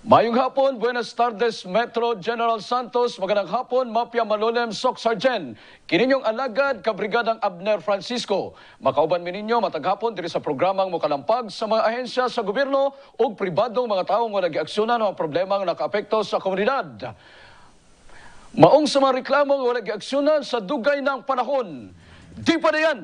Mayong hapon, buenas tardes, Metro General Santos. Magandang hapon, Mafia Malolem, Soc Sargent. Kininyong alagad, Kabrigadang Abner Francisco. Makauban mi ninyo mataghapon diri sa programang mukalampag sa mga ahensya sa gobyerno o pribadong mga taong wala giaksyonan ng problemang nakaapekto sa komunidad. Maong sa mga reklamong wala giaksyonan sa dugay ng panahon. Di pa na yan!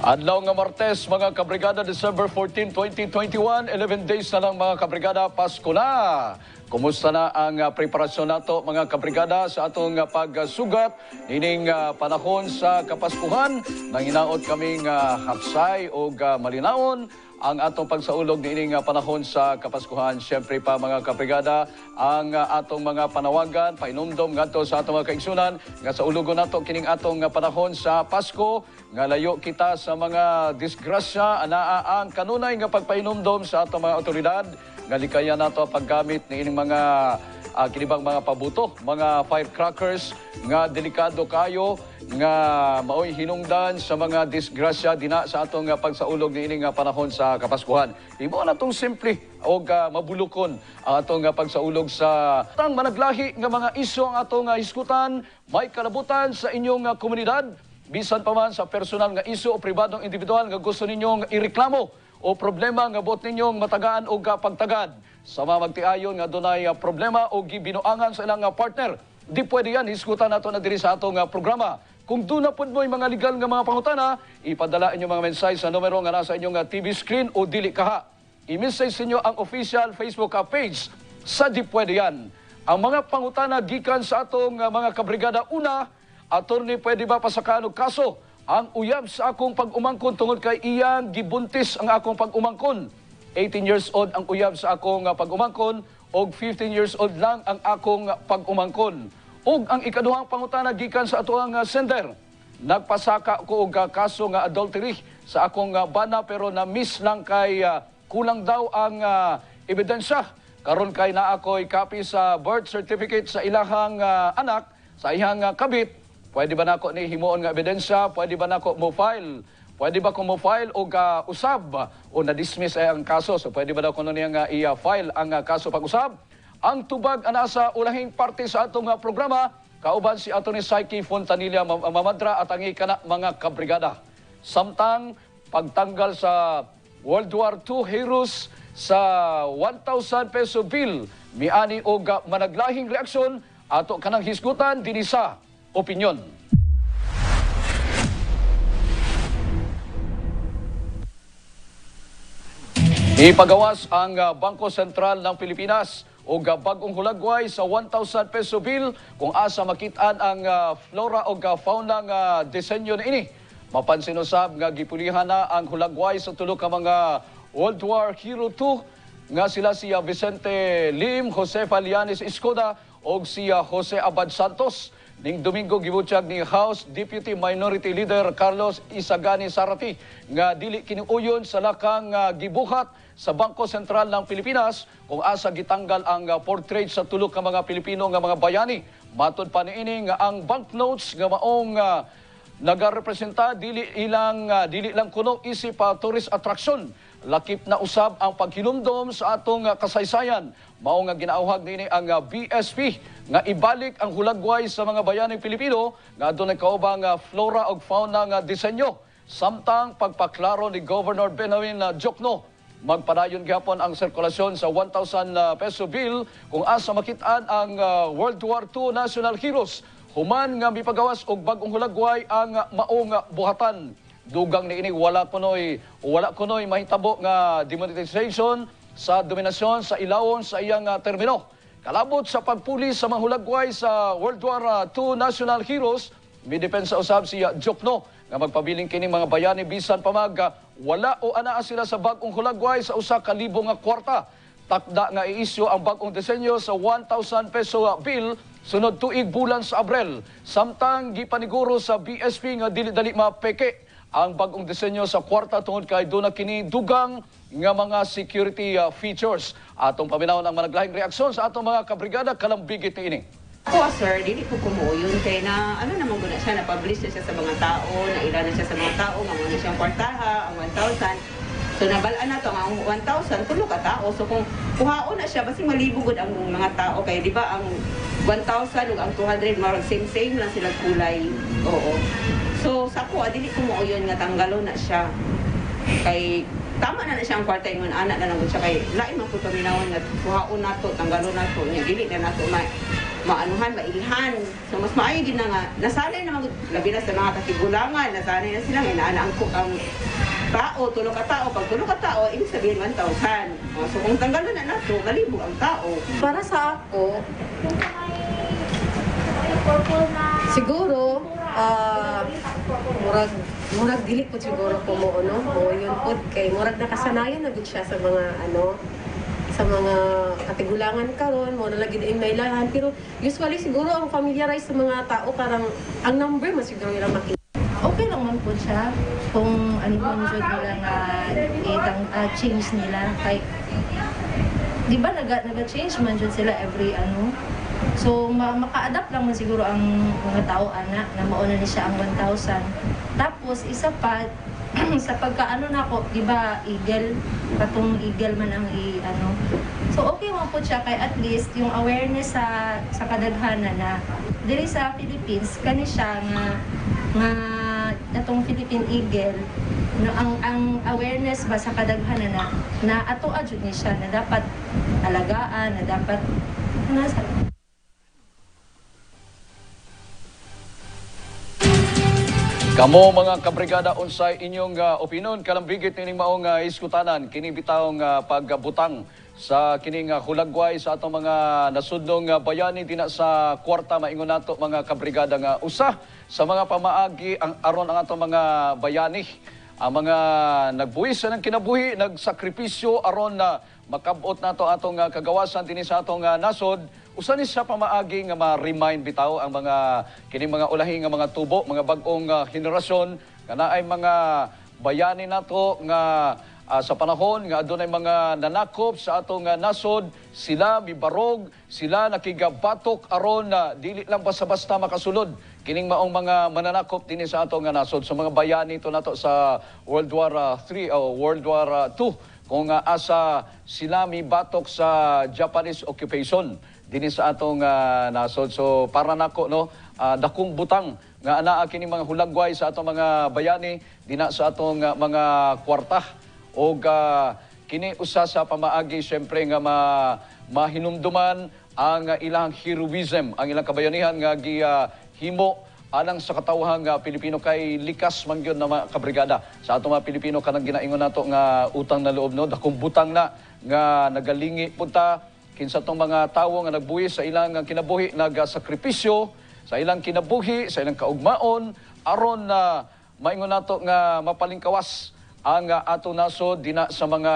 Adlaw nga Martes, mga kabrigada, December 14, 2021, 11 days na lang mga kabrigada, Pasko na. Kumusta na ang preparasyon nato mga kabrigada sa atong pagsugat nining panahon sa Kapaskuhan? Nanginaot kaming hapsay o malinaon ang atong pagsaulog nining panahon sa Kapaskuhan. Siyempre pa mga kabrigada, ang atong mga panawagan, painumdom ngadto sa atong mga kaigsunan nga sa ulugon nato kining atong panahon sa Pasko, nga layo kita sa mga disgrasya, anaa ang kanunay nga pagpainumdom sa atong mga otoridad, nga likaya nato paggamit ni ining mga kinibang mga pabuto, mga firecrackers nga delikado kayo nga maoy hinungdan sa mga disgrasya dina sa atong pagsaulog ni ining panahon sa Kapaskuhan. Imo na tong simple o mabulukon ang atong pagsaulog sa tang managlahi nga mga isyu ang atong hisgutan, may kalabutan sa inyong komunidad, bisan pa man sa personal nga isyu o pribadong individual nga gusto ninyong ireklamo o problema nga bot ninyong matagaan o pagtagad. Sa mga magtiayon nga dunay problema o gibinuangan sa ilang partner, di pwede yan, hisgutan nato na diri sa atong programa. Kung doon na po mo yung mga legal nga mga pangutana, ipadala inyong mga mensahe sa numero nga nasa inyong TV screen o dili kaha. I-message inyo ang official Facebook page sa Di Pwede Yan. Ang mga pangutana gikan sa atong mga kabrigada, una, attorney, pwede ba pasakano kaso ang uyab sa akong pag-umangkon tungod kay iyang gibuntis ang akong pag-umangkon? 18 years old ang uyab sa akong pag-umangkon o 15 years old lang ang akong pag-umangkon. Ug ang ikaduhang pangutana gikan sa atoang sender, nagpasaka ko og kaso nga adultery sa akong bana pero na-miss lang kay kulang daw ang ebidensya. Karon kay naa ko'y copy sa birth certificate sa ilahang anak, sa iyang kabit. Pwede ba nako ni himuon nga ebidensya? Pwede ba nako mo file? Pwede ba ko mo file o usab o na-dismiss ay ang kaso? So pwede ba daw kuno niya nga i-file ang kaso pag-usab? Ang tubag ana sa ulahing parte sa atong programa, kauban si Atty. Psyche Fontanilla Mamadra at ang ikana mga kabrigada. Samtang pagtanggal sa World War II heroes sa 1,000 peso bill, miani o managlahing reaksyon ato kanang hisgutan dinhi sa opinyon. Ipagawas ang Bangko Sentral ng Pilipinas o bagong hulagway sa 1,000 peso bill kung asa makitaan ang flora o fauna nga disenyo na ini. Mapansin usab nga gipulihan na ang hulagway sa tulo ka mga World War Hero II nga sila si Vicente Lim, Jose Falianes Escoda o si Jose Abad Santos. Ning Domingo gibutyag ni House Deputy Minority Leader Carlos Isagani Sarati nga dili kinuuyon sa lakang gibuhat sa Bangko Sentral ng Pilipinas kung asa gitanggal ang portrait sa tulo ka mga Pilipino nga mga bayani. Matud pa niini nga ang banknotes nga maong nagarepresenta dili lang kuno isip tourist attraction. Lakip na usab ang paghinumdom sa atong kasaysayan. Mao nga ginauhag nini ang BSP nga ibalik ang hulagway sa mga bayaning Pilipino nga adunay kaubang flora ug fauna nga disenyo. Samtang pagpaklaro ni Governor Benjamin Diokno, magpadayon gyapon ang sirkulasyon sa 1,000 peso bill kung asa makitaan ang World War II national heroes. Human nga mipagawas og bagong hulagway ang maong buhatan. Dugang ni ini wala kunoy mahitabo nga demonetization sa dominasyon sa ilawon sa iyang termino. Kalabot sa pagpuli sa mga hulagway sa World War II national heroes, may depensa usab si Diokno nga magpabiling kining mga bayani bisan pamag wala o anaa sila sa bagong hulagway sa usa ka libo nga kwarta. Takda nga i-issue ang bagong disenyo sa 1,000 peso bill sunod tuig bulan sa Abril. Samtang gipaniguro sa BSP nga dili dali mapeke ang bagong disenyo sa kwarta tungod kay doon na kini dugang nga mga security features. Atong paminawon ang managlahing reaksyon sa atong mga kabrigada kalambigit ni ini. Ako, sir, dili ko kumuyon kay na ano naman guna siya, na-publish na siya sa mga tao, naila na siya sa mga tao, nga muna siyang kwartaha, ang 1,000. So nabalaan na to ang 1,000, tulo ka tao. So kung kuhaon na siya, basing malibugod ang mga tao. Kaya di ba ang 1,000 ug ang 200, marag same lang sila kulay. Oo. So sa ko, dili kumuyon nga tanggalon na siya. Kay tama na siya ang kwarta ingon anak na lang siya kay lain man ko paminawan nga kuhaon nato, tanggalon nato, nya dili na nato maanuhan, mailhan. So mas maayo din na nga, nasanay naman, labi na sa mga katigulangan, nasanay na sila, inaana ang tao, tulong ka tao. Pag tulong ka tao, ibig sabihin 1,000. So kung tanggalan na nato, malibog ang tao. Para sa ako, siguro, murag dili po siguro po mo, no? O yun po, kay murag nakasanayan na gud siya sa mga, sa mga katigulangan karon mo na lagi din may lahan, pero usually siguro ang familiarize sa mga tao karang ang number mas siguro nila makita. Okay lang man po siya kung ano man jud nila nga change nila kay di ba naga-change man jud sila every so maka-adapt lang man siguro ang mga tao ana na mauna ni siya ang 1,000. Tapos isa pa sa pagkaano na ko, di ba, patong eagle man ang So okay mo po siya kay at least yung awareness sa kadaghanan na diri sa Philippines kani siya nga atong Philippine eagle no ang awareness ba sa kadaghanan na ato adjud ni siya na dapat alagaan, na dapat Kamo mga kabrigada, unsay inyong opinion kalambigit nining maong iskutanan kini bitawng pagbutang sa kining hulagway sa atong mga nasudnong bayani dinha sa kwarta maingon nato mga kabrigada nga usa sa mga pamaagi ang aron ang atong mga bayani ang mga nagbuhis sa ng kinabuhi nagsakripisyo aron na makabot nato atong kagawasan dinhi sa atong nasod. Usa ni sa pamaagi nga ma-remind bitaw ang mga kining mga ulahi nga mga tubo, mga bag-ong henerasyon nga naay mga bayani nato nga sa panahon nga adunay mga nanakop sa atong nasod, sila mibarog, sila nakigabatok aron na dili lang basta-basta makasulod kining maong mga mananakop dinhi sa atong nasod. So mga bayani to nato sa World War III o World War II kung asa sila mibatok sa Japanese occupation dinhi sa atong nasod. So para nako no, dakong butang nga anaa kini mga hulagway sa atong mga bayani dinha sa atong mga kwarta og kini usa sa pamaagi syempre nga mahinumduman ang ilang heroism, ang ilang kabayanihan nga gihimo alang sa katawhang Pilipino kay likas man gyud na mga kabrigada sa atong mga Pilipino kanang ginaingon nato nga utang na loob no, dakong butang na nga nagalingi punta kinsa tong mga tawo nga nagbuhi sa ilang kinabuhi, nagsakripisyo sa ilang kinabuhi, sa ilang kaugmaon aron na maingon nato nga mapalingkawas ang ato nasod dinha sa mga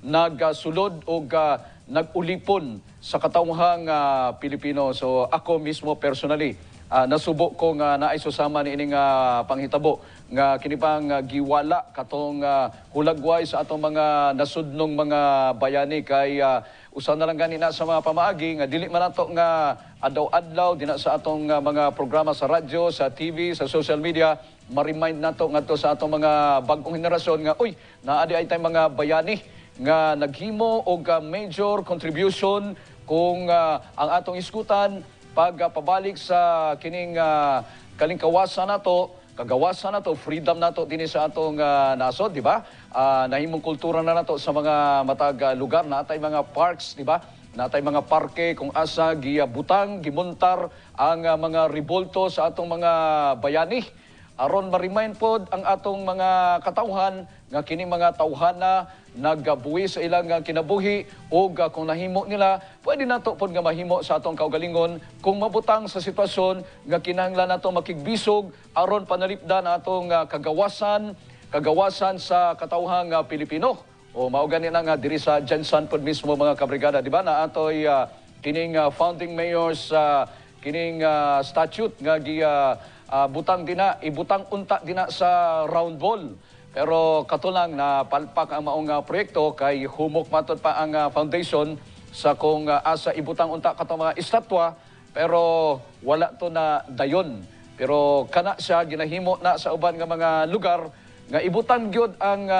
nagsulod o nagulipon sa katawhang Pilipino. So ako mismo personally nasubo ko nga naay susama ni ining panghitabo nga kini pang giwala katong hulagway sa atong mga nasudnong mga bayani kay usa na lang gani na sa mga pamaagi nga dili man nato nga adlaw-adlaw dinha sa atong mga programa sa radyo, sa TV, sa social media ma-remind nato ngadto sa atong mga bag-ong henerasyon nga uy naadi ay tay mga bayani nga naghimo og major contribution kung ang atong iskutan pagpabalik sa kining kalingkawasan nato, kagawasan nato, freedom nato dinhi sa atong nasod, di ba? Nahimong kultura na nato sa mga matag lugar, natay mga parks, di ba? Natay mga parke kung asa gibutang, gimuntar ang mga rebolto sa atong mga bayani. Aron ma-remind pod ang atong mga katawhan nga kini mga tawhana nagabuhi sa ilang kinabuhi o kung nahimo nila, pwede nato pod nga mahimo sa atong kaugalingon kung mabutang sa sitwasyon nga kinahanglan nato makigbisog aron panalipdan atong kagawasan sa katawhang Pilipino. O mao gani na nga diri sa Jensen pod mismo mga kabrigada, di ba? Na atoy kining founding mayors kining statute nga butang dina, ibutang unta dina sa round ball. Pero katulang na palpak ang maong proyekto kay humok matod pa ang foundation sa kung asa ibutang unta katong mga estatwa, pero wala to na dayon. Pero kana siya ginahimo na sa uban nga mga lugar nga ibutang gyud ang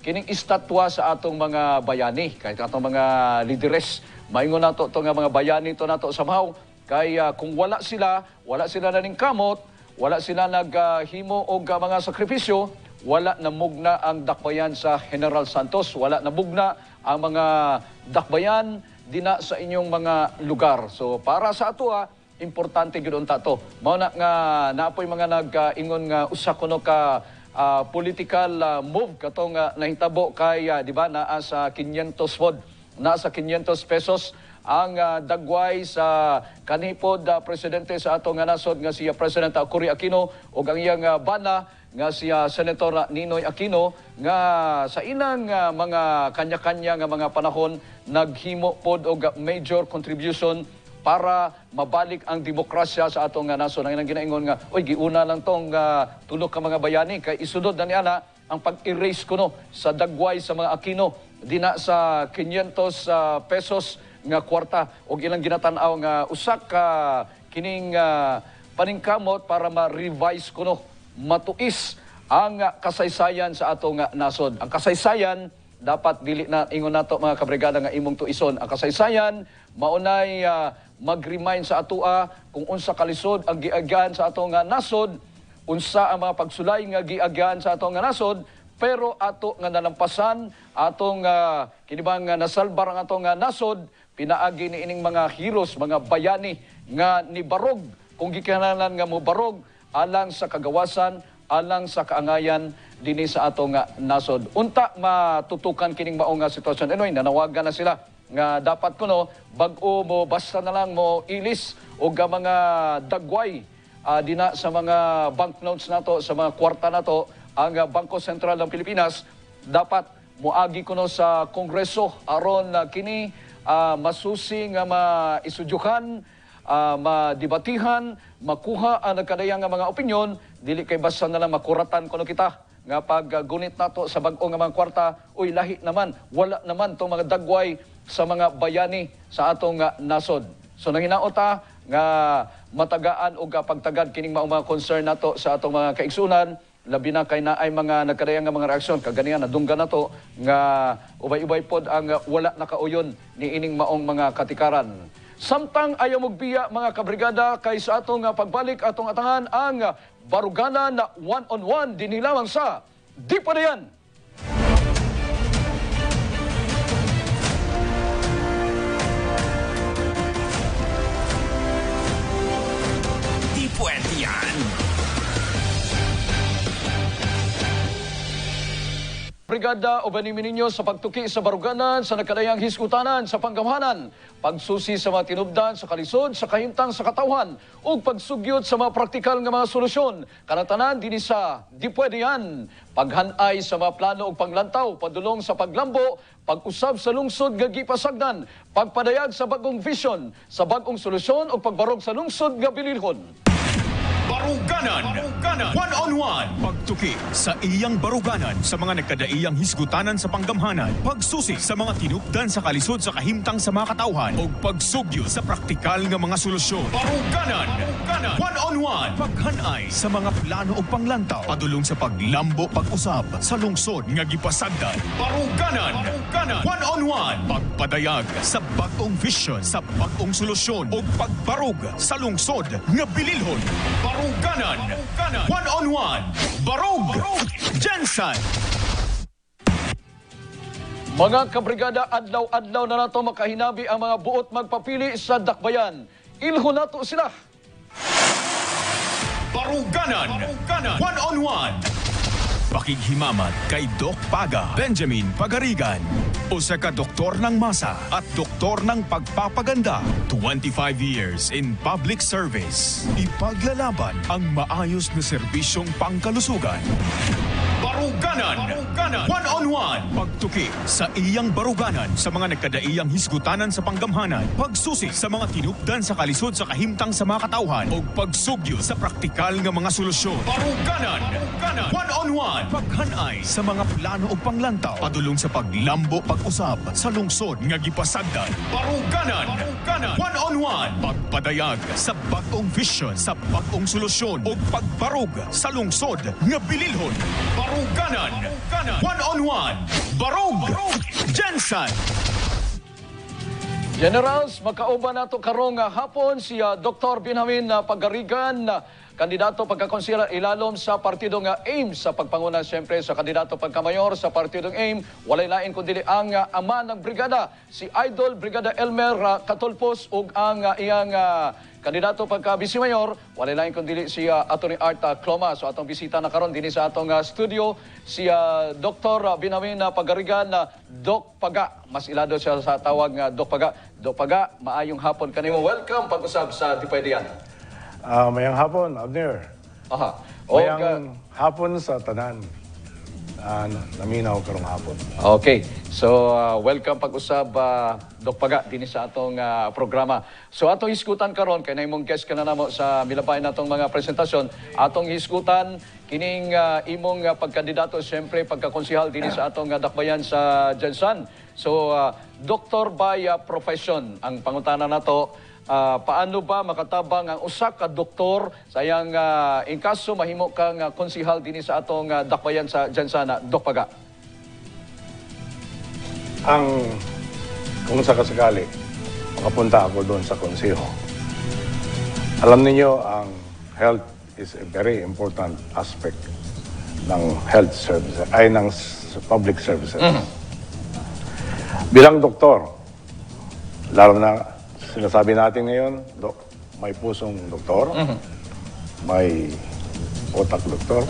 kining estatwa sa atong mga bayani, kay atong mga lideres. Maingon nato to nga mga bayani to nato somehow kay kung wala sila na ning kamot, wala sila naghimo og mga sakripisyo, wala na mugna ang dakbayan sa General Santos, wala na mugna ang mga dakbayan dina sa inyong mga lugar. So para sa ato importante gyud unta to. Mao na nga naapoy mga nag-ingon nga usa kuno ka political move katong nahitabo kay di ba naa sa 500 pod, naa sa 500 pesos ang dagway sa kanipod presidente sa atong nasod nga siya President Cory Aquino ug ang iyang bana nga siya Senator Ninoy Aquino nga sa inang mga kanya-kanya nga mga panahon naghimo pod og major contribution para mabalik ang demokrasya sa atong nasod. Ang ginaingon nga, oy giuna lang tong tulok ka mga bayani kay isunod na niana ang pag-erase kuno sa dagway sa mga Aquino dina sa 500 pesos nga kwarta og ilang ginatan-aw nga usak ka kining paningkamot para ma-revise kuno, matuis ang kasaysayan sa atong nasod. Ang kasaysayan dapat dili na ingon nato mga kabrigada nga imong tuison. Ang kasaysayan maunay mag-remind sa atoa kung unsa kalisod ang giagyan sa atong nasod, unsa ang mga pagsulay nga giagyan sa atong nasod, pero ato nga nalampasan atong kinibang nasalbar ang atong nasod pinaagi ni ining mga heroes, mga bayani nga nibarog kung gikinahanglan nga mo barog alang sa kagawasan, alang sa kaangayan dinhi sa atong nasod. Unta matutukan kining maong sitwasyon. Anyway, nanawagan na sila nga dapat kuno bag-o mo basta na lang mo ilis o mga dagway dina sa mga banknotes nato, sa mga kwarta nato, ang Bangko Sentral ng Pilipinas dapat moagi kuno sa Kongreso aron kini masusi nga maisudyuhan, madibatihan, makuha ang nagkadayang nga mga opinyon, dili kay basta na lang makuratan kuno kita nga pag gunit nato sa bag-o nga mga kwarta, uy lahi naman, wala naman tong mga dagway sa mga bayani sa atong nasod. So nanghinaot nga matagaan og pagtagad kining mga concern nato sa atong mga kaigsunan, labi na kay naay mga nagkadayang nga mga reaksyon kaganiya nadunggan nato nga ubay-ubay pod ang wala nakauyon ni ining maong mga katikaran. Samtang ayaw magbiya mga kabrigada kay sa atong pagbalik atong atangan ang baruganan na one-on-one dinhi lamang sa Di Pa Dayan. Di Pwede Yan. Brigada o banimi ninyo sa pagtuki sa baruganan sa nakadayang hiskutanan sa panggamhanan, pagsusi sa mga tinubdan sa kalisod, sa kahimtang sa katawhan, ug pagsugyot sa mga praktikal nga mga solusyon. Kanatanan dinhi sa Di Pwede Yan. Paghanay sa mga plano ug panglantaw, padulong sa paglambo, pag-usab sa lungsod nga gipasagdan, pagpadayag sa bagong vision, sa bagong solusyon ug pagbarog sa lungsod nga bililhon. Baruganan. One-on-one. Pagtuki sa iyang baruganan sa mga nagkadaiyang hisgutanan sa panggamhanan. Pagsusi sa mga tinupdan sa kalisod sa kahimtang sa mga katawhan. O pagsugyo sa praktikal nga mga solusyon. Baruganan. One-on-one. Paghanay sa mga plano o panglantaw. Padulong sa paglambo, pag-usab sa lungsod nga gipasagdan. Baruganan. One-on-one. Pagpadayag sa bagong vision, sa bagong solusyon. O pagbarog sa lungsod nga bililhon. Baruganan. One-on-one. Barug. Jensen. Mga kabrigada, adlaw-adlaw na nato makahinabi ang mga buot magpapili sa dakbayan. Ilho nato sila. Baruganan. One-on-one. Pakighimamat kay Doc Paga, Benjamin Pagarigan. Usa ka doktor ng masa at doktor ng pagpapaganda. 25 years in public service. Ipaglalaban ang maayos na serbisyong pangkalusugan. Baruganan. Baruganan. One-on-one. Pagtuki sa iyang baruganan sa mga nagkadaiyang hisgutanan sa panggamhanan. Pagsusi sa mga tinupdan sa kalisod sa kahimtang sa mga katawhan. O pagsugyo sa praktikal nga mga solusyon. Baruganan. One-on-one. Paghanay sa mga plano o panglantaw. Padulong sa paglambo pag-usab sa lungsod nga gipasagdan. Baruganan. One-on-one. Pagpadayag sa bagong vision sa bagong solusyon o pagbarug sa lungsod nga bililhon. Baruganan. One-on-one. Barug. Jensen. Generals, magkauban nato karong hapon si Dr. Benjamin Pagarigan, kandidato pagkakonsila ilalom sa partido nga AIM sa pagpanguna siyempre sa kandidato pagkamayor sa partidong AIM. Walay lain kundi ang ama ng brigada, si Idol Brigada Elmer Catulpos ug ang iyang kandidato pagka vice mayor, walay lain kundi si Attorney Art Cloma. So atong bisita na karon dinhi sa atong studio si Dr. Benjamin Pagarigan, Doc Paga. Mas ilado siya sa tawag nga Doc Paga. Doc Paga, maayong hapon kanimo. Welcome pag-usab sa Dipaydian. Mayang hapon, Abner. Aha. O, Mayang hapon sa tanan. Naminaw karong hapon. okay. So, welcome pag-usab, Doc Paga, din sa atong programa. So, atong hisgutan karon kay naimong guest ka na namo sa milabay natong mga presentasyon. Atong hisgutan, kining imong pagkandidato, siyempre, pagkakonsihal din sa atong dakbayan sa Jensen. So, doctor by profession, ang pangutana nato. Paano ba makatabang ang usa ka doktor sayang in kaso mahimo kang konsihal dinhi sa atong dakbayan sa Jansana, Doc Paga? Kung sakasakali, makapunta ako doon sa konseho. Alam niyo, ang health is a very important aspect ng health services, ay ng public services. Bilang doktor, lalo na sinasabi natin ngayon, may pusong doktor, may otak doktor.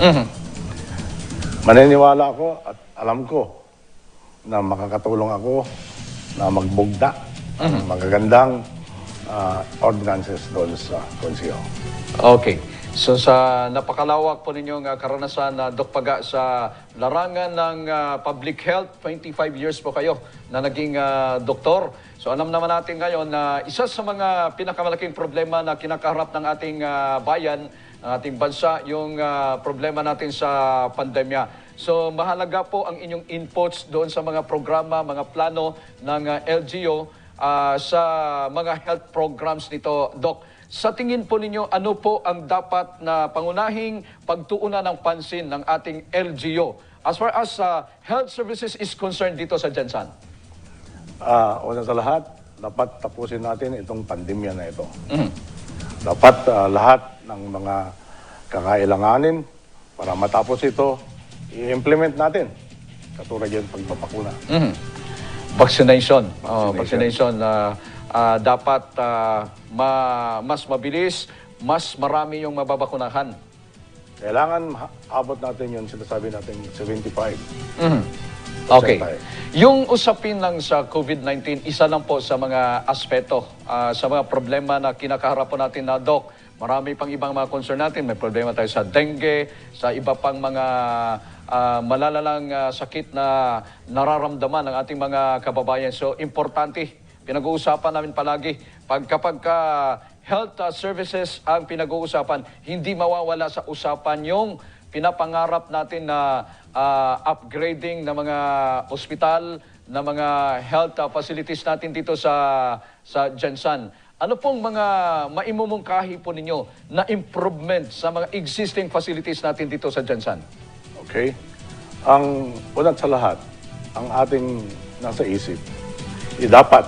Maniniwala ako at alam ko na makakatulong ako na magbugda ng magagandang ordinances doon sa konseho. Okay. So sa napakalawak po ninyong karanasan na Doc Paga sa larangan ng public health, 25 years po kayo na naging doktor. So alam naman natin ngayon na isa sa mga pinakamalaking problema na kinakaharap ng ating bayan, ng ating bansa, yung problema natin sa pandemya. So mahalaga po ang inyong inputs doon sa mga programa, mga plano ng LGU sa mga health programs nito, Doc. Sa tingin po ninyo, ano po ang dapat na pangunahing pagtuunan ng pansin ng ating LGU as far as health services is concerned dito sa Jensen? Una sa lahat, dapat tapusin natin itong pandemya na ito. Dapat lahat ng mga kakailanganin para matapos ito, i-implement natin. Katulad yung pagpapakuna. Vaccination. Vaccination. Dapat mas mabilis, mas marami yung mababakunahan. Kailangan abot natin yun, sinasabi natin 75. Okay. Yung usapin lang sa COVID-19, isa lang po sa mga aspeto, sa mga problema na kinakaharap po natin na, Doc. Marami pang ibang mga concern natin. May problema tayo sa dengue, sa iba pang mga malalalang sakit na nararamdaman ng ating mga kababayan. So, importante. Pinag-uusapan namin palagi, kapag health services ang pinag-uusapan, hindi mawawala sa usapan yung pinapangarap natin na upgrading ng mga ospital, ng mga health facilities natin dito sa Jensen. Ano pong mga maimumungkahi po ninyo na improvement sa mga existing facilities natin dito sa Jensen? Okay. Ang unat sa lahat, ang ating nasa isip, dapat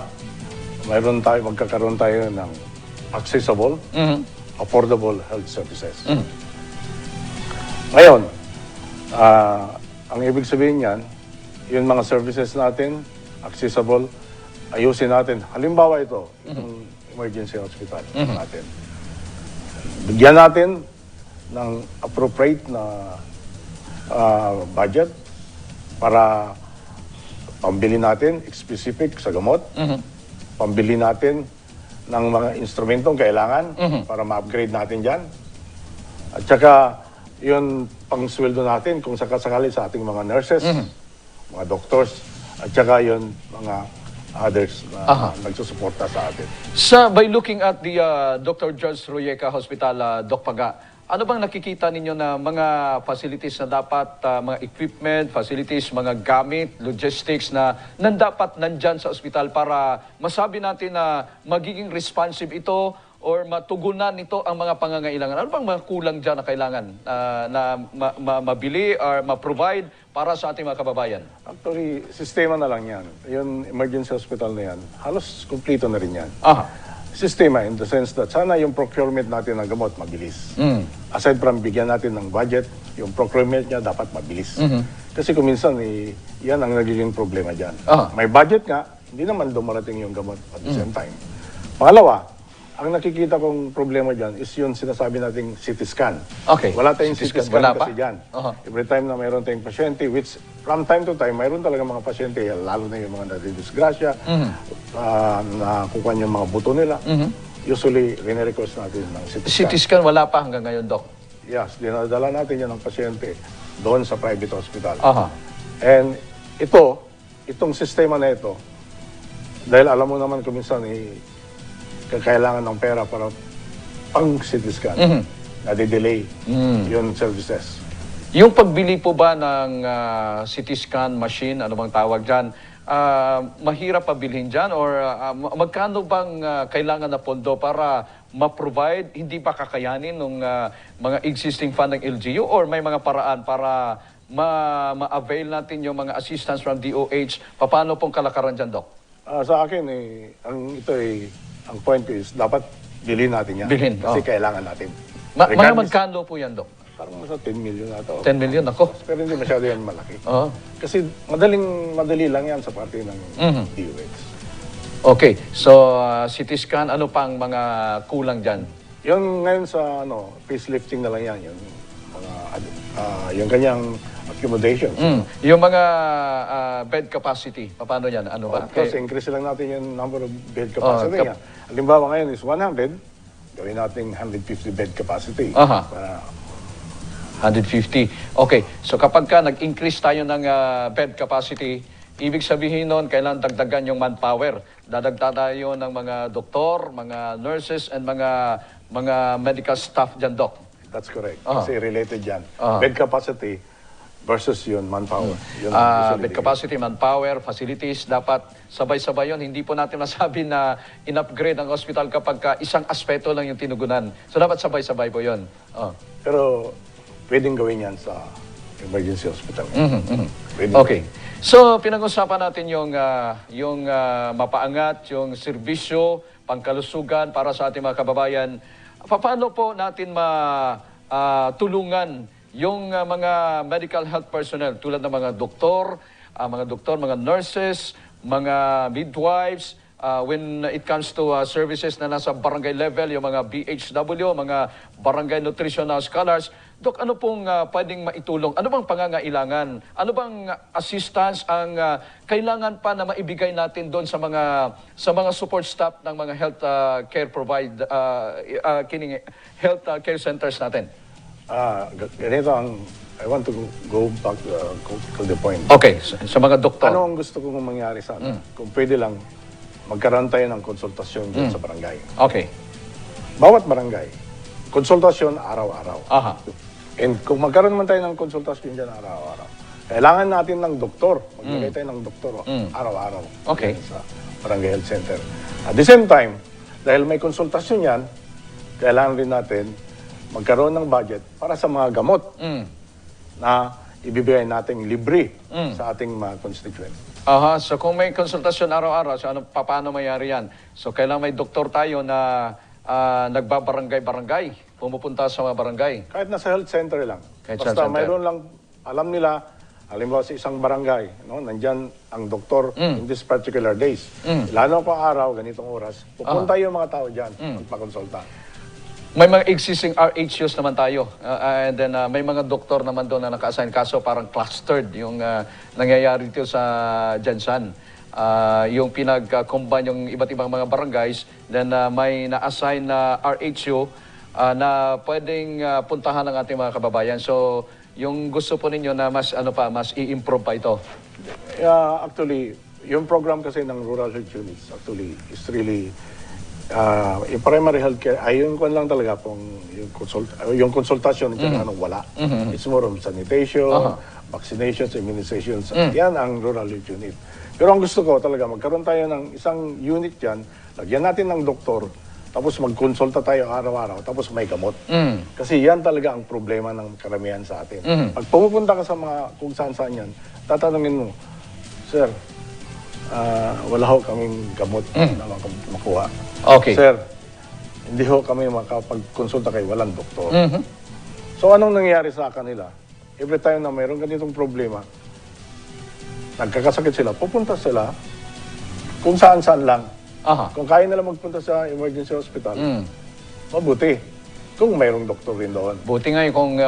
magkakaroon tayo ng accessible, affordable health services. Ngayon, ang ibig sabihin niyan, yung mga services natin, accessible, ayusin natin. Halimbawa ito, yung emergency hospital natin. Bigyan natin ng appropriate na budget para pambili natin specific sa gamot, pambili natin ng mga instrumentong kailangan para ma-upgrade natin dyan. At saka yun pang sweldo natin kung sakasakali sa ating mga nurses, mga doctors, at saka yun mga others na nagsusuporta sa atin. By looking at the Dr. George Royeca Hospital, Doc Paga, ano bang nakikita ninyo na mga facilities na dapat, mga equipment, facilities, mga gamit, logistics na dapat nandyan sa ospital para masabi natin na magiging responsive ito or matugunan nito ang mga pangangailangan? Ano bang mga kulang dyan na kailangan mabili or ma-provide para sa ating mga kababayan? Actually, sistema na lang yan. Yung emergency hospital na yan, halos kumplito na rin yan. Sistema in the sense that sana yung procurement natin ng gamot mabilis. Aside from bigyan natin ng budget, yung procurement niya dapat mabilis. Kasi kung minsan, yan ang nagiging problema dyan. May budget nga, hindi naman dumarating yung gamot at the same time. Pangalawa, ang nakikita kong problema dyan is yung sinasabi nating CT scan. Okay. Wala tayong CT scan Wala kasi pa? dyan. Every time na mayroon tayong pasyente, which from time to time, mayroon talaga mga pasyente, lalo na yung mga nadidisgrasya, na kukuha yung mga buto nila. Usually, rene-request natin ng CT scan. CT scan wala pa hanggang ngayon, Doc? Yes, dinadala natin yan ng pasyente doon sa private hospital. Aha. And itong sistema na ito, dahil alam mo naman kung minsan, kailangan ng pera para pang CT scan, nade-delay yung services. Yung pagbili po ba ng CT scan machine, ano bang tawag dyan, mahirap pabilhin dyan or magkano bang kailangan na pondo para ma-provide, hindi ba kakayanin ng mga existing fund ng LGU or may mga paraan para ma-avail natin yung mga assistance from DOH? Paano pong kalakaran dyan, Doc? Sa akin, ang point ko is, dapat bilhin natin yan. Bilhin, Kasi kailangan natin. Mga magkano po yan, Doc? Parang nasa 10 million na ito. 10 million, ako. Pero hindi masyado yan malaki. Uh-huh. Kasi madali lang yan sa parte ng DOH. Okay, so CT scan, ano pang mga kulang dyan? Yung ngayon sa facelifting na lang yan, yung kanyang accommodation. Yung mga bed capacity, paano yan? Ano ba? Of course, increase lang natin yung number of bed capacity niya. Halimbawa ngayon is 100, gawin natin 150 bed capacity. Para 150. Okay, so kapag ka nag-increase tayo ng bed capacity, ibig sabihin nun, kailangan dagdagan yung manpower. Dadagdag tayo ng mga doktor, mga nurses, and mga medical staff dyan, Doc. That's correct. Kasi related yan. Bed capacity versus yun, manpower. Yun Bed capacity, manpower, facilities, dapat sabay-sabay yun. Hindi po natin masabi na in-upgrade ang hospital kapag isang aspeto lang yung tinugunan. So dapat sabay-sabay po yun. Pero pwedeng gawin yan sa emergency hospital. Okay. So, pinag-usapan natin yung mapaangat, yung serbisyo, pangkalusugan para sa ating mga kababayan. Paano po natin matulungan yung mga medical health personnel tulad ng mga doktor, mga nurses, mga midwives, when it comes to services na nasa barangay level, yung mga BHW, mga barangay nutritional scholars. Dok, ano pong pwedeng maitulong? Ano bang pangangailangan? Ano bang assistance ang kailangan pa na maibigay natin doon sa mga support staff ng mga health care health care centers natin? Ganito I want to go back to the point. Okay, sa mga doktor. Ano ang gusto kong mangyari sana? Kung pwede lang, magkaroon tayo ng konsultasyon dyan sa barangay. Okay. Bawat barangay, konsultasyon araw-araw. And kung magkaroon naman tayo ng konsultasyon dyan araw-araw, kailangan natin ng doktor. Maglagay tayo ng doktor araw-araw. Okay. Sa barangay health center. At the same time, dahil may konsultasyon yan, kailangan rin natin magkaroon ng budget para sa mga gamot na ibibigay natin libre sa ating mga constituents. So kung may konsultasyon araw-araw, so paano mayari yan? So kailangan may doktor tayo na nagbabarangay-barangay, pumupunta sa mga barangay. Kahit nasa health center lang. Kahit Basta health center. mayroon lang, alam nila, halimbawa sa isang barangay, nandyan ang doktor in this particular days. Lalo pa araw, ganitong oras, pupunta yung mga tao dyan, magpakonsulta. May mga existing RHUs naman tayo. And then may mga doktor naman doon na naka-assign. Kaso parang clustered yung nangyayari dito sa Jansan. Yung pinag-combine yung iba't ibang mga barangays. Then may na-assign na RHU na pwedeng puntahan ng ating mga kababayan. So, yung gusto po ninyo na mas mas i-improve pa ito. Actually, yung program kasi ng Rural Health Units actually is really yung primary healthcare ay yung kwan lang talaga pong yung consultation wala. It's more of sanitation, vaccinations, immunizations. Yan ang Rural Health Unit. Pero ang gusto ko talaga magkaroon tayo ng isang unit diyan, lagyan natin ng doktor, tapos magkonsulta tayo araw-araw, tapos may gamot. Kasi yan talaga ang problema ng karamihan sa atin. Pag pumupunta ka sa mga kung saan-saan yan, tatanungin mo, Sir, wala ho kaming gamot na makuha. Okay. Sir, hindi ho kami makapag-konsulta kay walang doktor. So anong nangyayari sa kanila? Every time na mayroong ganitong problema, nagkakasakit sila, pupunta sila kung saan-saan lang. Kung kaya nila magpunta sa emergency hospital, mabuti. Kung mayroong doktor rin doon. Buti nga kung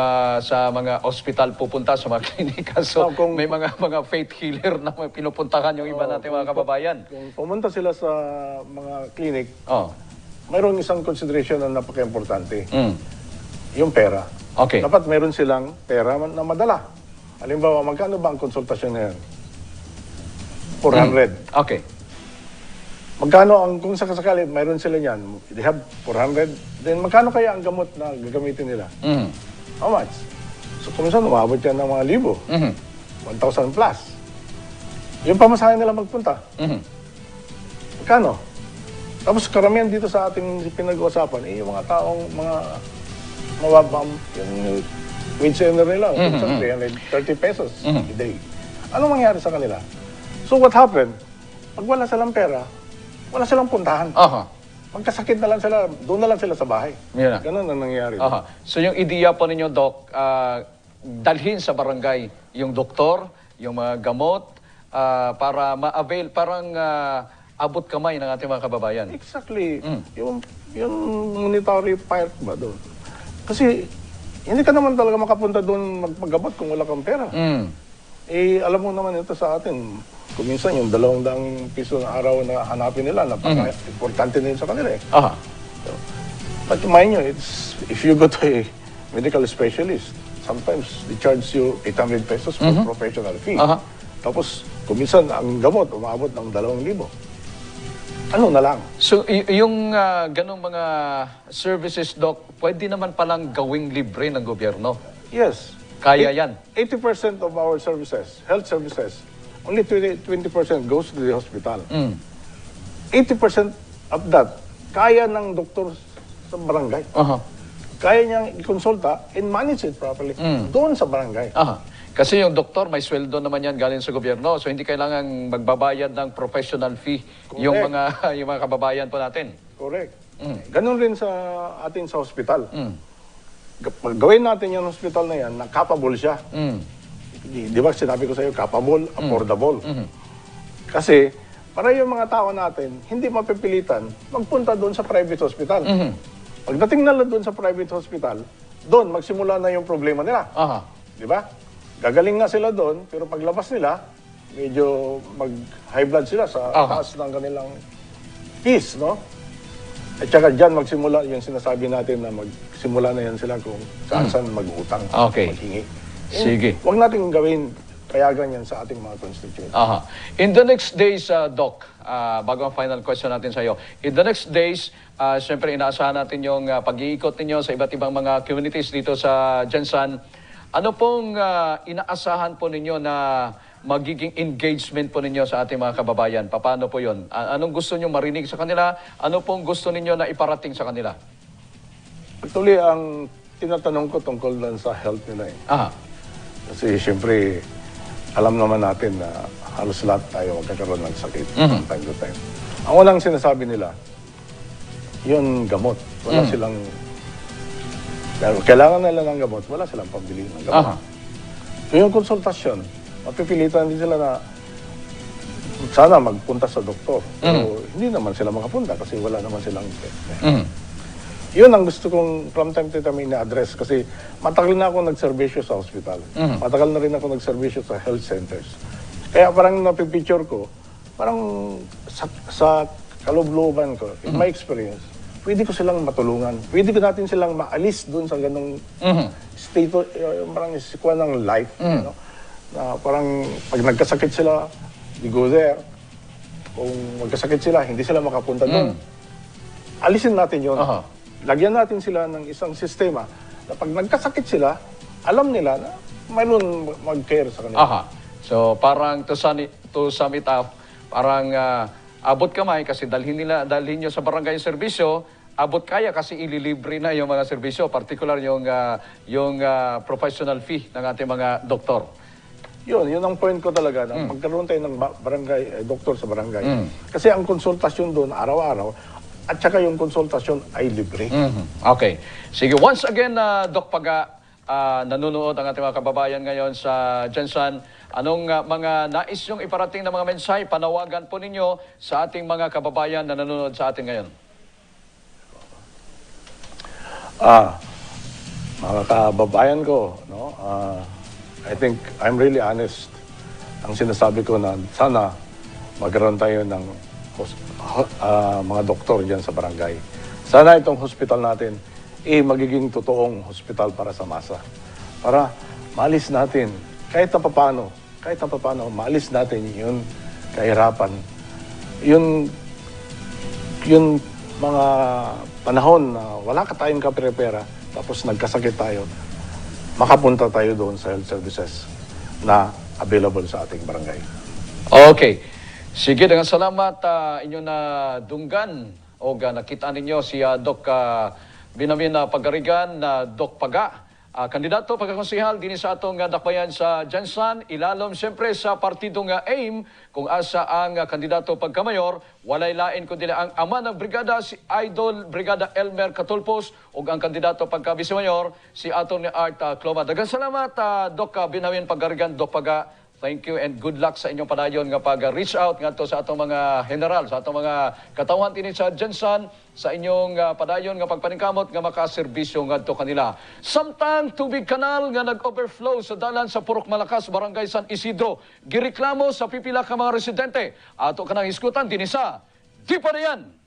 sa mga ospital pupunta, sa mga klinika. So, may mga faith healer na pinupuntahan yung iba natin mga kababayan. Kung pumunta sila sa mga clinic, mayroong isang consideration na napaka-importante. Yung pera. Okay. Dapat mayroon silang pera na madala. Halimbawa, magkano ba ang konsultasyon na yan? 400. Okay. Magkano ang, kung sakasakali, mayroon sila niyan, they have 400, then magkano kaya ang gamot na gagamitin nila? How much? So, kung minsan, umabot yan ng mga libo. 1,000 plus. Yung pamasahe nila magpunta. Magkano? Tapos karamihan dito sa ating pinag-uusapan, yung mga taong, mga mababam, yung wage earner nila, minsan 330 pesos a day. Anong mangyari sa kanila? So what happened? Pag wala silang pera, wala silang puntahan. Magkasakit na lang sila, doon na lang sila sa bahay. Ganun ang nangyayari. So yung ideya po ninyo, Doc, dalhin sa barangay yung doktor, yung mga gamot, para ma-avail, parang abot kamay ng ating mga kababayan. Exactly. Yung monetary part ba doon? Kasi hindi ka naman talaga makapunta doon magpagamot kung wala kang pera. Alam mo naman ito sa atin, kung minsan yung 200 piso na araw na hanapin nila, napaka-importante din sa kanila eh. So, but mind nyo, if you go to a medical specialist, sometimes they charge you 800 pesos for professional fee. Tapos, kung minsan, ang gamot, umabot ng 2,000. Ano na lang? So, yung ganong mga services, Doc, pwede naman palang gawing libre ng gobyerno? Yes. Kaya yan? 80% of our services, health services, only 20% goes to the hospital. 80% of that, kaya ng doktor sa barangay. Kaya niyang i-consulta and manage it properly doon sa barangay. Kasi yung doktor, may sweldo naman yan galing sa gobyerno. So, hindi kailangan magbabayad ng professional fee yung mga kababayan po natin. Correct. Ganon rin sa atin sa hospital. Gawin natin yung hospital na yan, na capable siya. Di ba sinabi ko sa iyo, capable, affordable. Kasi, para yung mga tao natin, hindi mapipilitan, magpunta doon sa private hospital. Pagdating nila doon sa private hospital, doon magsimula na yung problema nila. Di ba? Gagaling na sila doon, pero paglabas nila, medyo mag-high blood sila sa taas ng kanilang fees, no? At saka dyan magsimula yung sinasabi natin na magsimula na yan sila kung saan mag-utang, maghingi. Sige. Huwag natin gawin payagan yan sa ating mga constituents. In the next days, Doc, bago ang final question natin sa iyo, in the next days, siyempre inaasahan natin yung pag-iikot ninyo sa iba't ibang mga communities dito sa Jensan. Ano pong inaasahan po ninyo na magiging engagement po ninyo sa ating mga kababayan? Paano po yun? Anong gusto nyo marinig sa kanila? Ano pong gusto ninyo na iparating sa kanila? Actually, ang tinatanong ko tungkol lang sa health nila eh. Kasi siyempre, alam naman natin na halos lahat tayo magkakaroon ng sakit from time to time. Ang unang sinasabi nila, yun gamot. Wala silang... Kailangan nila ng gamot, wala silang pambili ng gamot. So yung konsultasyon, mapipilitan din sila na sana magpunta sa doktor. Pero hindi naman sila makapunta kasi wala naman silang pera. Yun ang gusto kong from time to time ina-address kasi matagal na ako nagserbisyo sa hospital. Matagal na rin ako nagserbisyo sa health centers. Kaya parang napipicture ko, parang sa kaloob-looban ko, in my experience, pwede ko silang matulungan. Pwede ko natin silang maalis doon sa ganong state, parang isikuan ng life. No? Na parang pag nagkasakit sila, you go there. Kung magkasakit sila, hindi sila makapunta doon. Alisin natin yun. Lagyan natin sila ng isang sistema na pag nagkasakit sila, alam nila na mayroon mag-care sa kanila. So parang to sum it up, parang abot kamay kasi dalhin nyo sa barangay serbisyo, abot kaya kasi ililibre na yung mga serbisyo, particular yung professional fee ng ating mga doktor. Yun ang point ko talaga na magkaroon tayo ng barangay, doktor sa barangay. Kasi ang konsultasyon doon araw-araw at saka yung konsultasyon ay libre. Okay. Sige, once again, Doc Paga, nanonood ang ating mga kababayan ngayon sa Jensan. Anong mga nais yung iparating na mga mensahe, panawagan po ninyo sa ating mga kababayan na nanonood sa atin ngayon? Mga kababayan ko, no? I think I'm really honest. Ang sinasabi ko na sana magkaroon tayo ng mga doktor diyan sa barangay. Sana itong hospital natin magiging totoong hospital para sa masa. Para maalis natin kahit na paano maalis natin yung kahirapan. Yung mga panahon na wala ka tayong kapere-pera tapos nagkasakit tayo, makapunta tayo doon sa health services na available sa ating barangay. Okay. Sige, dengan salamat inyo na dunggan o nakita ninyo si Doc Binamin Pagarigan na Doc Paga. Kandidato pagkakonsehal din sa atong dakbayan sa Jensan, ilalom siyempre sa partidong AIM kung asa ang kandidato pagkamayor, walay lain kundi ang ama ng brigada si Idol Brigada Elmer Catulpos ug ang kandidato pagka-vice-mayor si Atty. Art Cloma. Daghang salamat Doc Binamin Pagarigan, Doc Paga. Thank you and good luck sa inyong padayon nga pag-reach out ngadto sa atong mga general, sa atong mga katawhan dinhi sa Jensan, sa inyong padayon nga pagpaningkamot nga makaserbisyo ngadto kanila. Samtang tubig kanal nga nag-overflow sa dalan sa Purok Malakas, Barangay San Isidro, gireklamo sa pipila ka mga residente. Ato kanang iskutan dinhi sa Di Pa Dayan.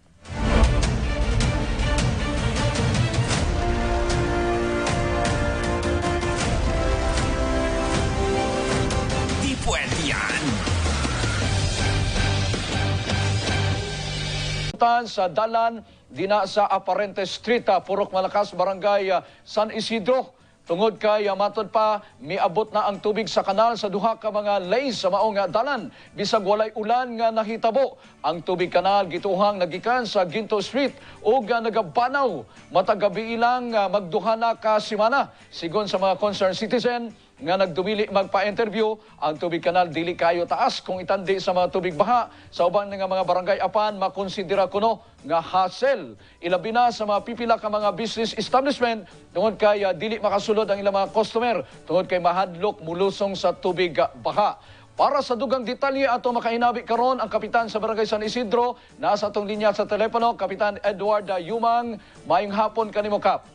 Sa dalan dina sa Aparente Street, Purok Malakas, Barangay San Isidro. Tungod kay matod pa, miabot na ang tubig sa kanal sa duha ka mga lays sa maong dalan. Bisag walay ulan nga nahitabo, ang tubig kanal gituhang nagikan sa Ginto Street o nagabanaw. Matag gabi ilang magduha na ka simana. Sigon sa mga concerned citizen, nga nagdumili magpa-interview, ang tubig kanal dili kayo taas kung itandi sa mga tubig baha. Sa ubang nga mga barangay apan, makonsidera kuno nga hassle. Ilabi na sa mga pipila ka mga business establishment tungod kay dili makasulod ang ilang mga customer tungod kay mahadlok mulusong sa tubig baha. Para sa dugang detalye ato makahinabi karon ang kapitan sa Barangay San Isidro, nasa atong linya sa telepono, Kapitan Edward Yumang. Mayong hapon kanimo, Kap.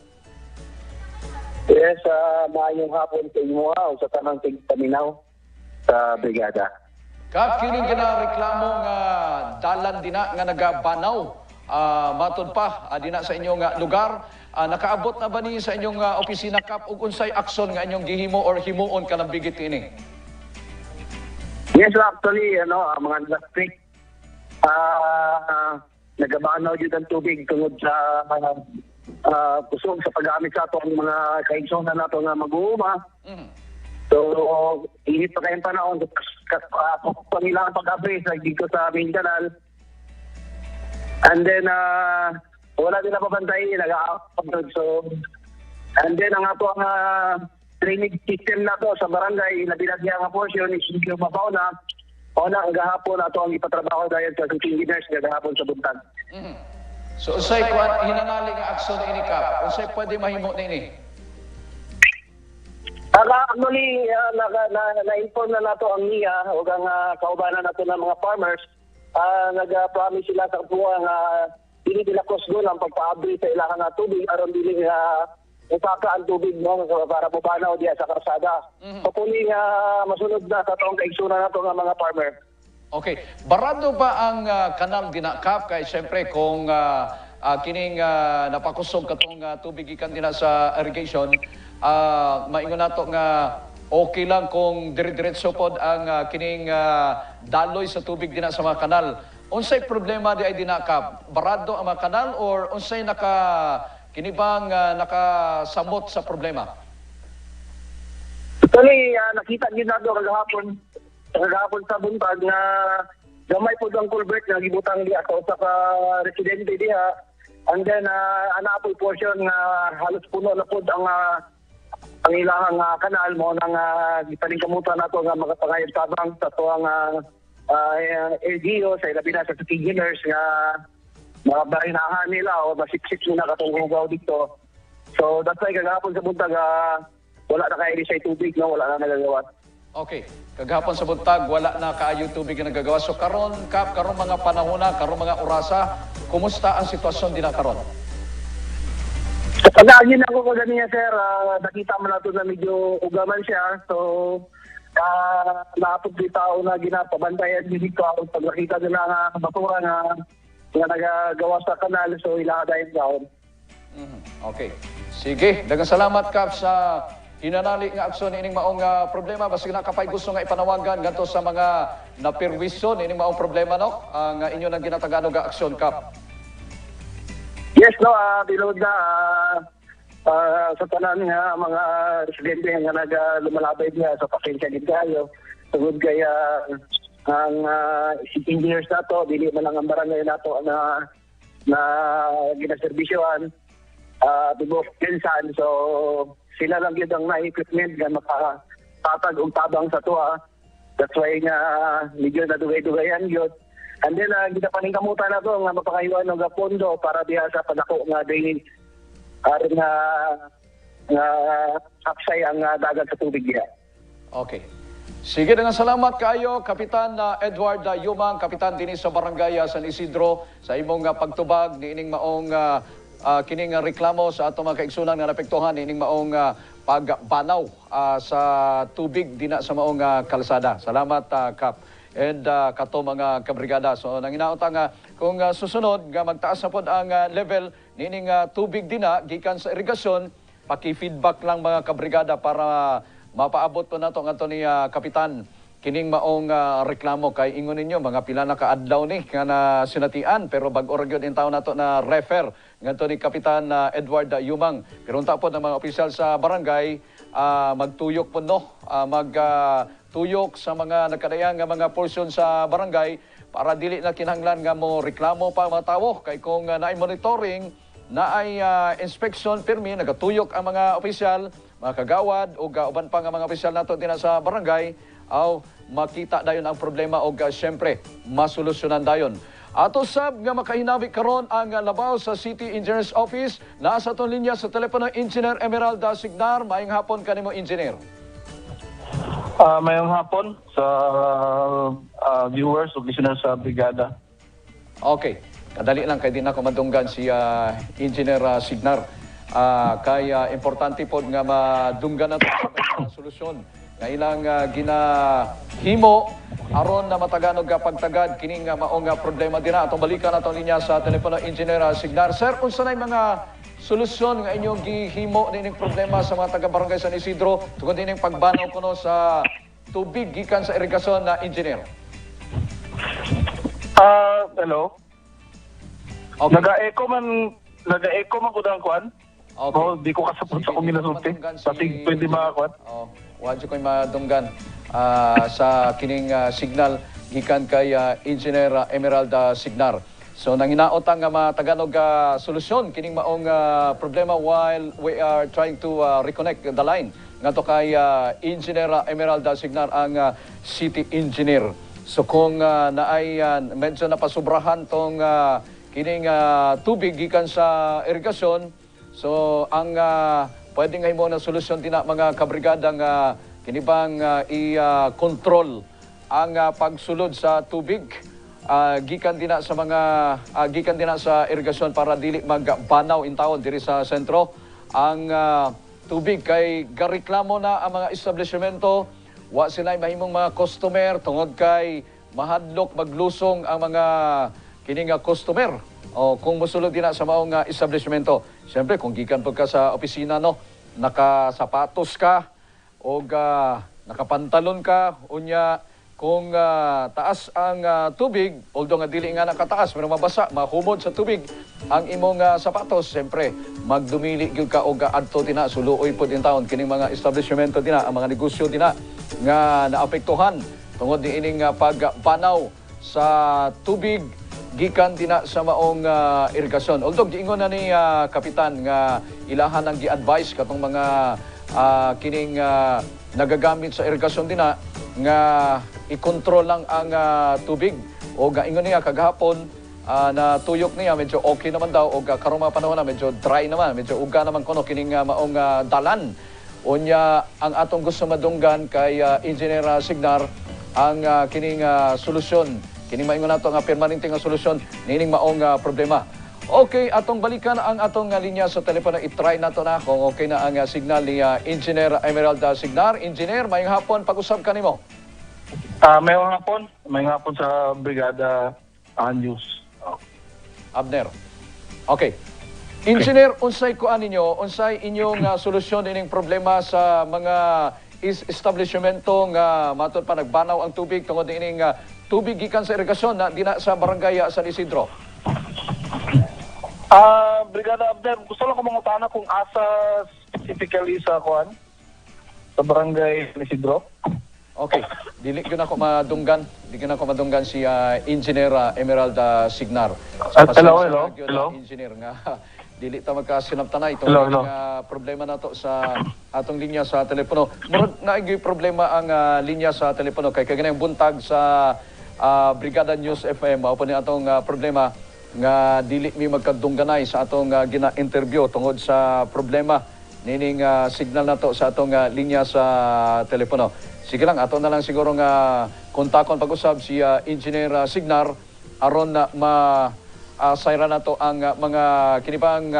Yes, maayong hapon sa inyo sa tanang tigpaminaw sa brigada. Kap, kining reklamo nga dalan dina nga nagabanaw, matod pa dina sa inyong lugar, nakaabot na ba ni sa inyong opisina, Kap, ug unsay aksyon nga inyong gihimo or himuon kanang bigit ini? Yes, actually, mga last week, nagabanaw dito ang tubig tungod sa kusog sa pag-aamit sa itong mga kaigsonan na ito nga mag-uuma. So, init pa kayong panahon. Pangilangan pag-abri dito sa main canal. And then, wala din na pabantay. So, and then, ang ato ang drainage system na to sa barangay, nabilagyan nga portion is hindi mabaw na. O na, ang gahapon na ito ang ipatrabaho dahil sa engineers nga gahapon sa buntag. So, unsay hinangali nga aksyon ini, Kap? Unsay pwede mahimo nini? Actually, na-inform na nato ang NIA o ang kaubanan nato ng mga farmers. Nag-promise sila sa kuha nga dili nila kusgo ang pagpaabri sa ilang nga tubig aron dili nga upaka ang tubig mo para mabanaw diya sa karsada. So, kung masunod na sa taong kaigsunan nato ng mga farmer. Okay. Barado ba ang kanal dina, Kap? Kaya siyempre kung kining napakusog katong tubig gikan din sa irrigation, maingon nato nga okay lang kung dire-diretso pod ang kining daloy sa tubig din sa mga kanal. Unsay problema di ay dinaka? Barado ang mga kanal or unsay kinibang nakasamot sa problema? Actually, nakita din nato kagahapon sa buntag na gamay po ang culvert na gibutang diha sa usa ka residente diha. And then, ana po portion nga halos puno na po ang ilahang kanal mo nang gipaningkamutan nato nga makapangayod tabang sa tuwang LGU sa ilabi na sa city engineers nga mabarinahan nila o masiksik nila katong hugaw dito. So that's why kagahapon sa buntag wala na kayo sa tubig, no? Wala na nagagawa. Okay. Kagahapon sa buntag, wala na kaayo tubig na nagagawa. So karon mga panahona, karon mga orasa, kumusta ang sitwasyon din na karon? Pag-aagin ako ko ganiya, sir, nakita mo na ito na medyo ugaman siya. So, naapot di tao na ginapabantayan dito ako pag nakita nila nga basura nga nagagawa sa kanal. So, ilahadayin daon. Okay. Sige, daghang salamat Kap sa hinanali nga aksyon ining maong problema. Basta nakapay gusto nga ipanawagan ngadto sa mga napirwisyon ining maong problema, no? Ang inyo nang ginatagano nga aksyon, Kap. Yes, no, bilog na sa tanan nga mga residente nga lumalabay niya sa pasensya din kayo. Tugod kaya ang city engineers nato, dili man lang ang barangay nato na ginaserbisyoan tubok pinsan. So sila lang yun ang na-equipment nga makatatag og tabang sa tuwa. That's why nga medyo nadugay-dugayan yun. And then, ginapaningkamutan na ito nga mapakayuan ng pondo para diha sa padako nga drainage aron nga aksay ang dagat sa tubig diha. Okay. Sige, dengan salamat kayo, Kapitan Edward Yumang, Kapitan din sa Barangay San Isidro, sa imong pagtubag ni ining maong kining reklamo sa ato mga kaigsunan nga napektuhan ni ining maong pagbanaw sa tubig dina sa maong kalsada. Salamat, Kap. And kato mga kabrigada. So nanginaot nga kung susunod nga magtaas na pod ang level nining tubig dina gikan sa irigasyon, paki-feedback lang mga kabrigada para mapaabot po nato ngadto ni Kapitan kining maong reklamo kay ingon ninyo mga pila na kaadlaw ni nga na sinatian pero bag-o ra gyud in taon nato na refer ngadto ni Kapitan Edward Yumang. Pero unta po ng mga opisyal sa barangay magtuyok po tuyok sa mga nagkadayang nga mga portion sa barangay para dili na kinahanglan nga mo reklamo pa mga tawo kay kung naay monitoring naay inspection permi nagatuyok ang mga opisyal, mga kagawad o uban pa nga mga opisyal nato din sa barangay aw makita dayon ang problema o syempre masolusyonan dayon. Ato sab nga makahinabi karon ang labaw sa City Engineer's Office. Nasa ton linya sa telepono Engineer Emeralda Signar. Maayong hapon kanimo, Engineer. Mayong hapon sa viewers o listeners sa Brigada. Okay. Kadali lang kay di na ko madunggan si Engineer Signar. Kaya importante po nga madunggan nato sa solusyon nga ilang ginahimo aron na mataganog pagtagad kining maong problema dina. Atong balikan nato linya sa telepono Engineer Signar. Sir, unsa nay mga solusyon nga inyong gihimo nining problema sa mga taga-barangay San Isidro tungod dining pagbanaw kuno sa tubig gikan sa irigasyon na engineer? Hello. Okay. Naga-echo man ko ang kwan. Okay. Oh, di ko kasapot sa kong minasulti. Pasig pwede makakuan. Wadyo ko'y madunggan sa kining signal gikan kay Engineer Emeralda Signar. So nanginaot ang mataganog solusyon kining maong problema while we are trying to reconnect the line ngadto kay Engineer Emeralda Signar ang city engineer. So kung naay medyo napasubrahan tong kining tubig gikan sa irigasyon, so ang pwede nga himo na solusyon din mga kabrigada nga kinibang i-control ang pagsulod sa tubig gikan din sa mga gikan din sa irigasyon para dili magbanaw in taon diri sa sentro ang tubig kay gareklamo na ang mga establishmento wa sila mahimong mga customer tungod kay mahadlok maglusong ang mga kining customer O kung musulod din na sa maong establishmento, siyempre kung gikan po ka sa opisina, no, nakasapatos ka o nakapantalon ka, unya kung taas ang tubig, although nga dili nga nakataas, pero mabasa, mahumod sa tubig ang imong sapatos, siyempre magdumili gyud ka og adto tina suluoy pod in taon kining mga establishmento tina, ang mga negosyo tina nga naapektuhan tungod ni ining pagpanaw sa tubig gikan tina sa maong irigasyon. Although giingon na ni kapitan nga ilahan ang gi-advise katong mga kining nagagamit sa irigasyon dina nga i-control lang ang tubig o ingon niya kagahapon na tuyok niya medyo okay naman daw o karong mga panahon na medyo dry naman, medyo uga naman kuno kining maong dalan. Unya ang atong gusto madunggan kay Engineer Signar ang kining solusyon, kining maingon nato nga permanente nga solusyon nining maong problema. Okay, atong balikan ang atong linya sa telepono. I-try nato na kung okay na ang signal ni Engineer Emerald Signar. Engineer, mayong hapon, pag-usap ka nimo. May hapon sa Brigada News. Abner. Okay. Engineer, unsay kuan ninyo, unsay inyong solusyon ining problema sa mga establishmento nga matod pa nagbanaw ang tubig tungod ining tubig gikan sa irigasyon na dina sa barangay San Isidro? Brigada Abner, gusto lang ko mangutana kung asa specifically sa sa barangay Isidro. Okay, dili ko na ako madunggan. Dili ko na ako madunggan si Engineer Emerald Signar. Hello. Engineer nga dili ta magkasinabtanay itong problema nato sa atong linya sa telepono. Murag naigi problema ang linya sa telepono kay kaganang buntag sa Brigada News FM mao pa ni atong problema nga dili mi magkadungganay sa atong gina-interview tungod sa problema nining signal nato sa atong linya sa telepono. Sige lang, ato na lang siguro nga kontakon pag-usab si Engineer Signar aron na sayra nato ang mga kinibang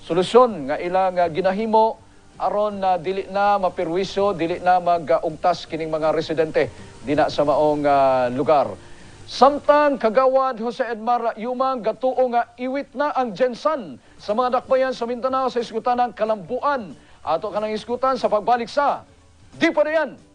solusyon nga ilang ginahimo aron na dili na mapirwisyo, dili na mag-ugtas kining mga residente dina sa maong lugar. Samtang kagawad Jose Edmar Yumang gatuo nga iwit na ang Gensan sa mga dakbayan sa Mindanao sa iskutan ng Kalambuan. Ato kanang iskutan sa pagbalik sa Di Pa Riyan.